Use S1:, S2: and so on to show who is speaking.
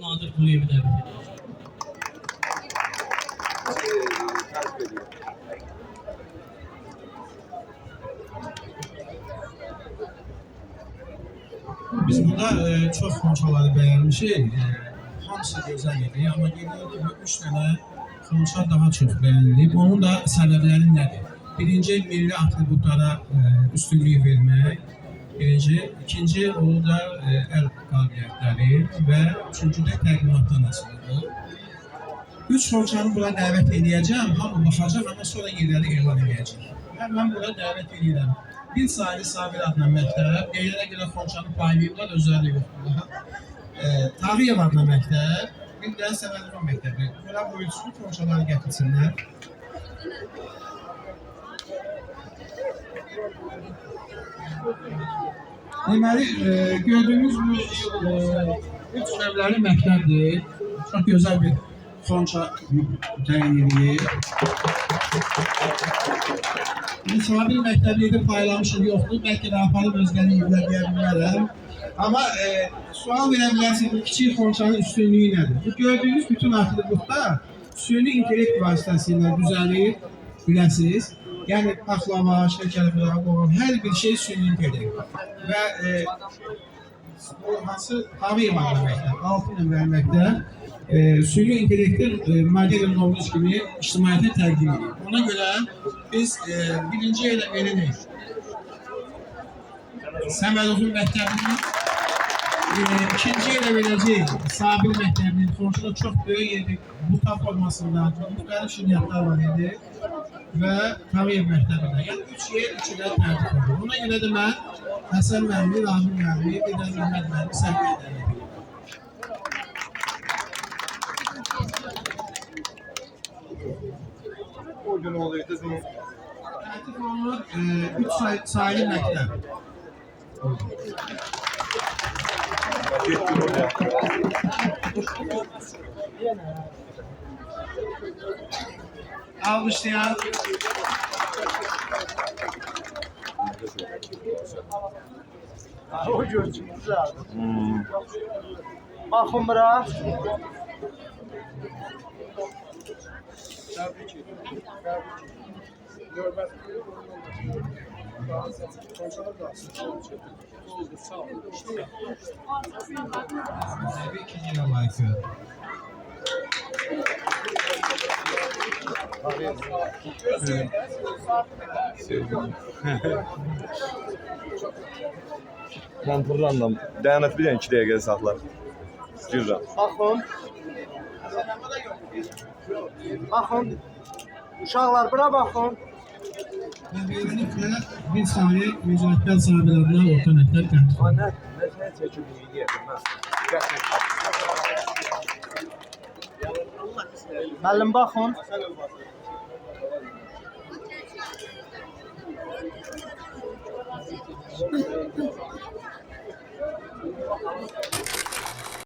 S1: Nadir Quliyevi dəvət edəcək.
S2: Biz burada çox xonçaları bəyənmişik. Hamısı gözəl idi. Amma qeyd ki, 3 dənə xonça daha çox bəyənilib. Onun da səbəbləri nədir? Birinci, milli atributlara üstünlük vermək. Birinci. İkinci, o da əl qabiliyyətləri və üçüncü də təqdimatdan asılıdır. 3 xonçanı bura dəvət edəcəm. Hamı baxacaq, amma sonra yerləri elan edəcək. Mən bura dəvət edirəm. Bir sayılı Sabir adına məktəb, qeyrələ görə xonçanı paylayıblar, özləri yoxdurlar. Tağıyev adına məktəb, bir də Səmədov məktəbi. Bura buyursun, xonçaları gətirsinlər. Deməli, gördüyünüz bu 3 növləri məktəbdir. Çox gözəl bir xonça təyin edir. Sabir məktəbi edib paylamışım, yoxdur. Bəlkə də aparıb özləri yürüyə bilərəm. Amma sual verə bilərsiniz, kiçik xonçanın üstünlüyü nədir? Bu gördüyünüz bütün atributlar süni intellekt vasitəsilə düzəlir, biləsiniz. Yəni, paxlava, şəkəli bırağı, hər bir şey süni intellekt. Və hansı Tağıyev adlı məktəb, 6 nömrəli məktəb. Süni intellektin model novuz kimi ictimaiyyətə təqdim edir. Ona görə biz birinci yerə veririk Səmədovun məktəbinin, ikinci yerə verəcək Sabir məktəbinin, xonçada çox böyük yeri buta formasında, müxtəlif şirniyyatlar var idi və Tağıyev məktəbində. Yəni 3 yer, 2 də tərtib edir. Ona görə də mən Həsən müəllimi, Rahim müəllimi, bir də Məhməd müəllimi səhv edərəm. O gün oluyordu. Tertip olunur 3 sayılı məktəb. Alkışlayan.
S3: O gördüm güzel. Bakın bura.
S2: İkinci yere layıkı.
S4: Ben fırlandım. Dayanıp bir 2 dəqiqə saxlar. Girəcəm.
S3: Bakın. Bakın. Uşaqlar bura bakın.
S2: Ve böylelikle bir saniye mücadele sahibilerine orta netler tertip.
S3: Anne, ben sana çekim iyi yapayım. Müəllim baxın.